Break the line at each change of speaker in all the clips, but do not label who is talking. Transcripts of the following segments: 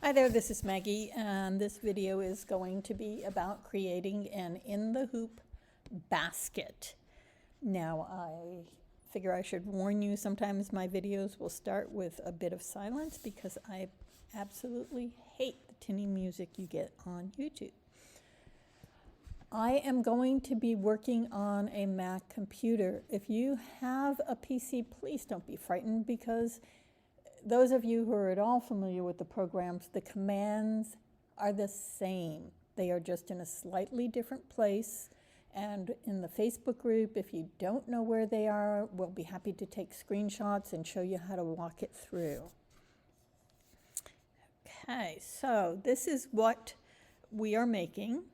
Hi there, this is Maggie, and this video is going to be about creating an in-the-hoop basket. Now, I figure I should warn you, sometimes my videos will start with a bit of silence because I absolutely hate the tinny music you get on YouTube. I am going to be working on a Mac computer. If you have a PC, please don't be frightened, because those of you who are at all familiar with the programs, the commands are the same. They are just in a slightly different place. And in the Facebook group, if you don't know where they are, we'll be happy to take screenshots and show you how to walk it through. Okay, so this is what we are making.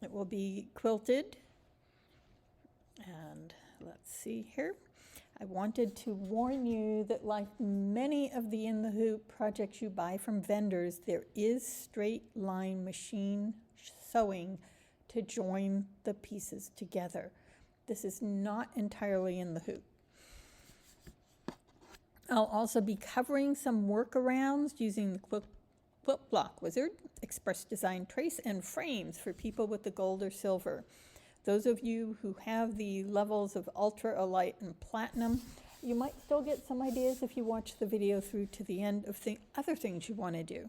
It will be quilted. And let's see here. I wanted to warn you that, like many of the In the Hoop projects you buy from vendors, there is straight line machine sewing to join the pieces together. This is not entirely In the Hoop. I'll also be covering some workarounds using the Quilt Block Wizard, Express Design Trace, and frames for people with the gold or silver. Those of you who have the levels of Ultra, Elite, and Platinum, you might still get some ideas if you watch the video through to the end of other things you want to do.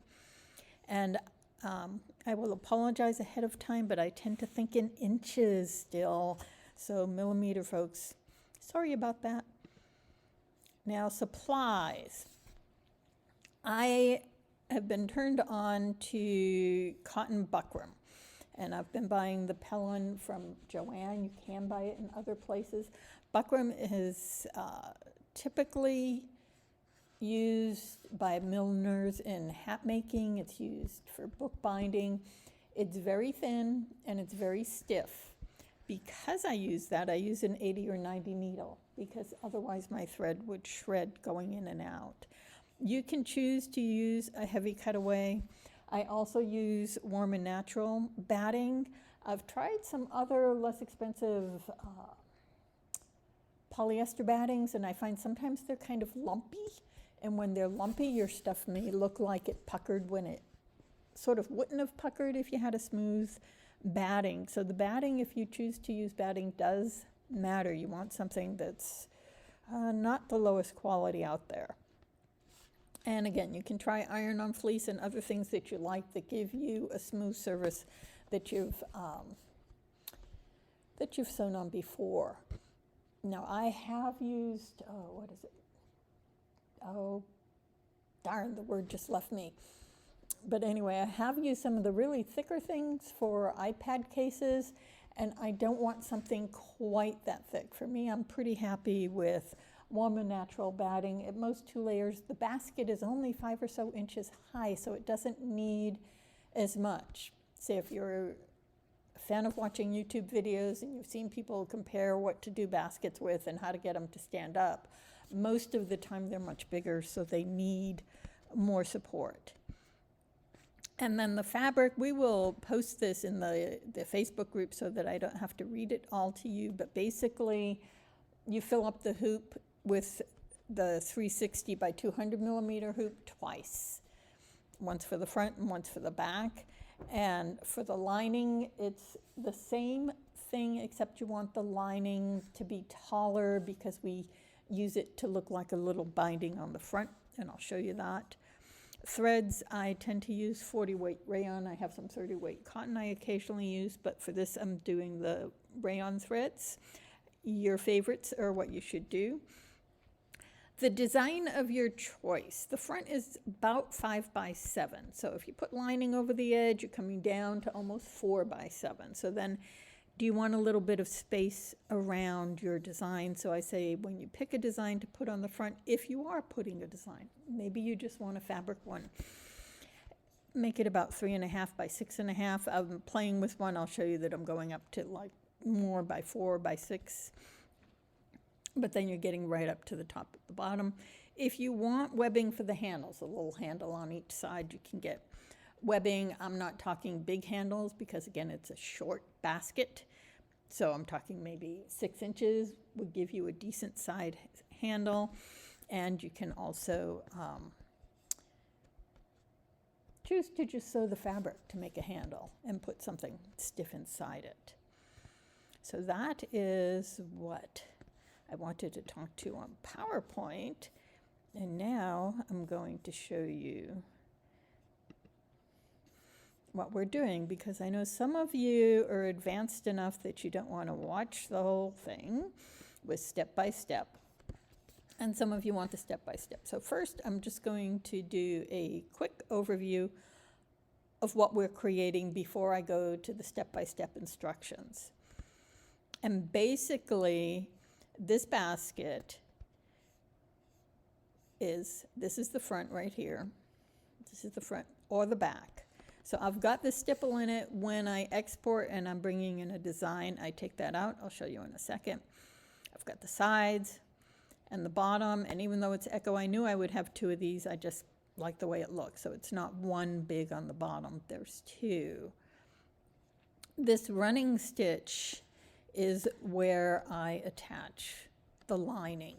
And I will apologize ahead of time, but I tend to think in inches still, so millimeter, folks. Sorry about that. Now, supplies. I have been turned on to cotton buckram. And I've been buying the Pellin from Joann. You can buy it in other places. Buckram is typically used by milliners in hat making. It's used for bookbinding. It's very thin and it's very stiff. Because I use that, I use an 80 or 90 needle, because otherwise my thread would shred going in and out. You can choose to use a heavy cutaway. I also use warm and natural batting. I've tried some other less expensive polyester battings, and I find sometimes they're kind of lumpy. And when they're lumpy, your stuff may look like it puckered when it sort of wouldn't have puckered if you had a smooth batting. So the batting, if you choose to use batting, does matter. You want something that's not the lowest quality out there. And again, you can try iron-on fleece and other things that you like that give you a smooth surface that you've sewn on before. Now, I have used, what is it? Oh, darn, the word just left me. But anyway, I have used some of the really thicker things for iPad cases, and I don't want something quite that thick. For me, I'm pretty happy with warm and natural batting. At most 2 layers. The basket is only 5 or so inches high, so it doesn't need as much. Say if you're a fan of watching YouTube videos and you've seen people compare what to do baskets with and how to get them to stand up, most of the time they're much bigger, so they need more support. And then the fabric, we will post this in the Facebook group so that I don't have to read it all to you, but basically you fill up the hoop with the 360 by 200 millimeter hoop twice. Once for the front and once for the back. And for the lining, it's the same thing, except you want the lining to be taller because we use it to look like a little binding on the front, and I'll show you that. Threads, I tend to use 40 weight rayon. I have some 30 weight cotton I occasionally use, but for this I'm doing the rayon threads. Your favorites are what you should do. The design of your choice. The front is about 5 by 7. So if you put lining over the edge, you're coming down to almost 4 by 7. So then do you want a little bit of space around your design? So I say when you pick a design to put on the front, if you are putting a design, maybe you just want a fabric one, make it about 3.5 by 6.5. I'm playing with one. I'll show you that I'm going up to like more by 4 by 6. But then you're getting right up to the top at the bottom. If you want webbing for the handles, a little handle on each side, you can get webbing. I'm not talking big handles because, again, it's a short basket. So I'm talking maybe 6 inches would give you a decent side handle. And you can also choose to just sew the fabric to make a handle and put something stiff inside it. So that is what I wanted to talk to on PowerPoint. And now I'm going to show you what we're doing, because I know some of you are advanced enough that you don't want to watch the whole thing with step by step, and some of you want the step by step. So first I'm just going to do a quick overview of what we're creating before I go to the step by step instructions. And basically this basket is, this is the front right here, this is the front or the back. So I've got the stipple in it. When I export and I'm bringing in a design, I take that out. I'll show you in a second. I've got the sides and the bottom, and even though it's Echo, I knew I would have two of these. I just like the way it looks. So it's not one big on the bottom, there's two. This running stitch is where I attach the lining,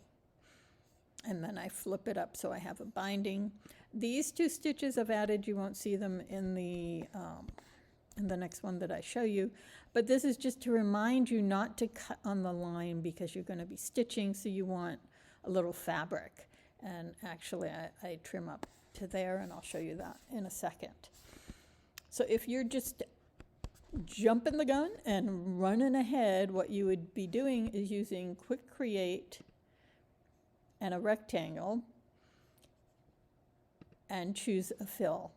and then I flip it up so I have a binding. These two stitches I've added, you won't see them in the next one that I show you, but this is just to remind you not to cut on the line because you're going to be stitching, so you want a little fabric. And actually I trim up to there, and I'll show you that in a second. So if you're just jumping the gun and running ahead, what you would be doing is using Quick Create and a rectangle and choose a fill.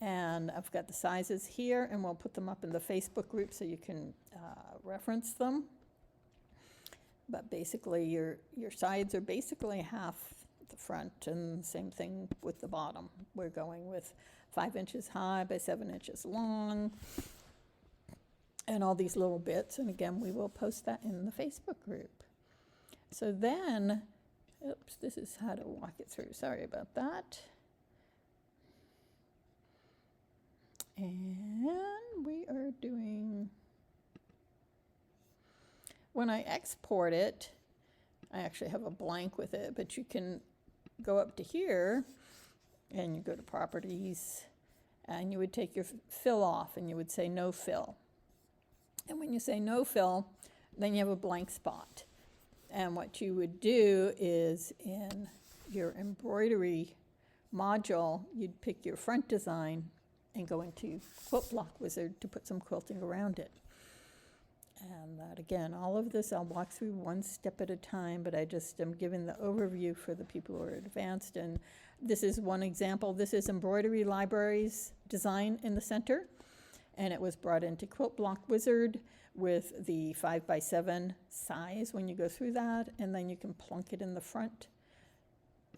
And I've got the sizes here, and we'll put them up in the Facebook group so you can reference them. But basically your sides are basically half the front, and same thing with the bottom. We're going with 5 inches high by 7 inches long and all these little bits. And again, we will post that in the Facebook group. So then, oops, this is how to walk it through. Sorry about that. And we are doing, when I export it, I actually have a blank with it, but you can go up to here and you go to properties, and you would take your fill off and you would say no fill. And when you say no fill, then you have a blank spot. And what you would do is in your embroidery module, you'd pick your front design and go into Quilt Block Wizard to put some quilting around it. And that, again, all of this I'll walk through one step at a time, but I just am giving the overview for the people who are advanced. And this is one example. This is Embroidery Library's design in the center, and it was brought into Quilt Block Wizard with the 5x7 size when you go through that, and then you can plunk it in the front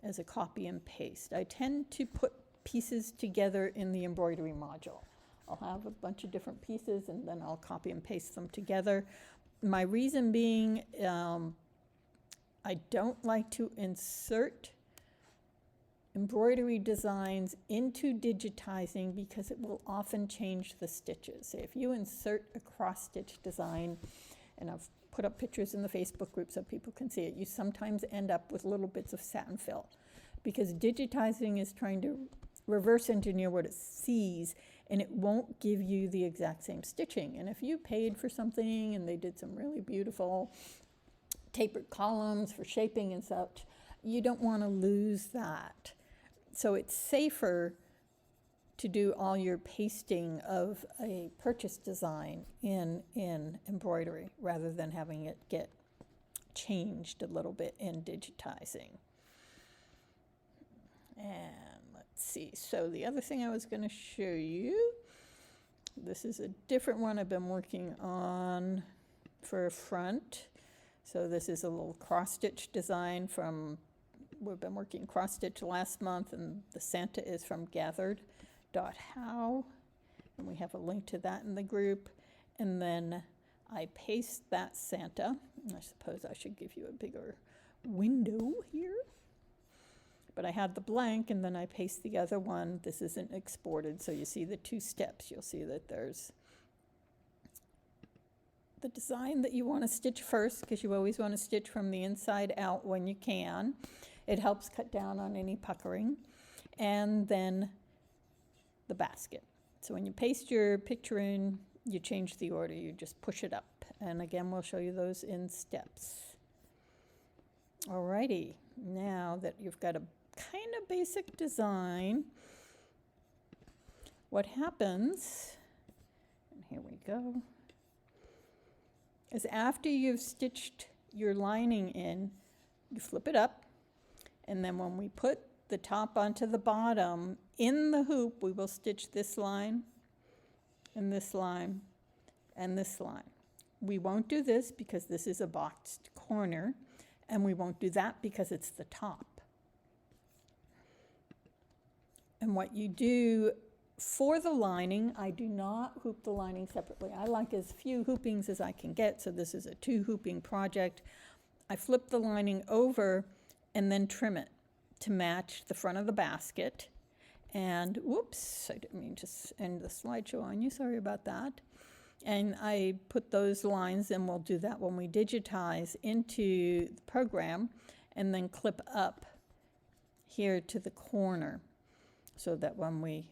as a copy and paste. I tend to put pieces together in the embroidery module. I'll have a bunch of different pieces and then I'll copy and paste them together. My reason being, I don't like to insert embroidery designs into digitizing because it will often change the stitches. So if you insert a cross stitch design, and I've put up pictures in the Facebook group so people can see it, you sometimes end up with little bits of satin fill because digitizing is trying to reverse engineer what it sees, and it won't give you the exact same stitching. And if you paid for something and they did some really beautiful tapered columns for shaping and such, you don't want to lose that. So it's safer to do all your pasting of a purchase design in embroidery rather than having it get changed a little bit in digitizing. And let's see, so the other thing I was going to show you, this is a different one I've been working on for a front. So this is a little cross stitch design from, we've been working cross stitch last month, and the Santa is from gathered.how, and we have a link to that in the group. And then I paste that Santa. I suppose I should give you a bigger window here. But I had the blank, and then I paste the other one. This isn't exported, so you see the two steps. You'll see that there's the design that you want to stitch first, because you always want to stitch from the inside out when you can. It helps cut down on any puckering. And then the basket. So when you paste your picture in, you change the order, you just push it up. And again, we'll show you those in steps. Alrighty, now that you've got a kind of basic design, what happens, and here we go, is after you've stitched your lining in, you flip it up, and then when we put the top onto the bottom, in the hoop, we will stitch this line, and this line, and this line. We won't do this because this is a boxed corner, and we won't do that because it's the top. And what you do for the lining, I do not hoop the lining separately. I like as few hoopings as I can get, so this is a 2 hooping project. I flip the lining over and then trim it to match the front of the basket. And whoops, I didn't mean to end the slideshow on you, sorry about that. And I put those lines, and we'll do that when we digitize, into the program, and then clip up here to the corner so that when we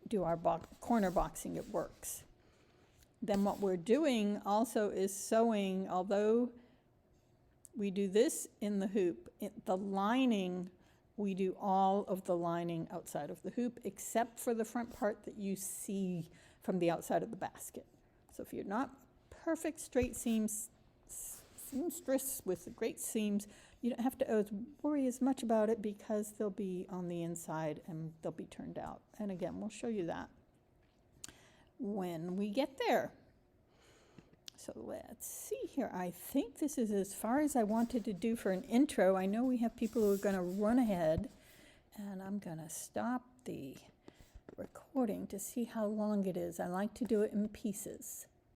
do our corner boxing, it works. Then what we're doing also is sewing, although we do this in the hoop, the lining, we do all of the lining outside of the hoop except for the front part that you see from the outside of the basket. So if you're not perfect straight seamstress with the great seams, you don't have to worry as much about it because they'll be on the inside and they'll be turned out. And again, we'll show you that when we get there. So let's see here. I think this is as far as I wanted to do for an intro. I know we have people who are going to run ahead, and I'm going to stop the recording to see how long it is. I like to do it in pieces.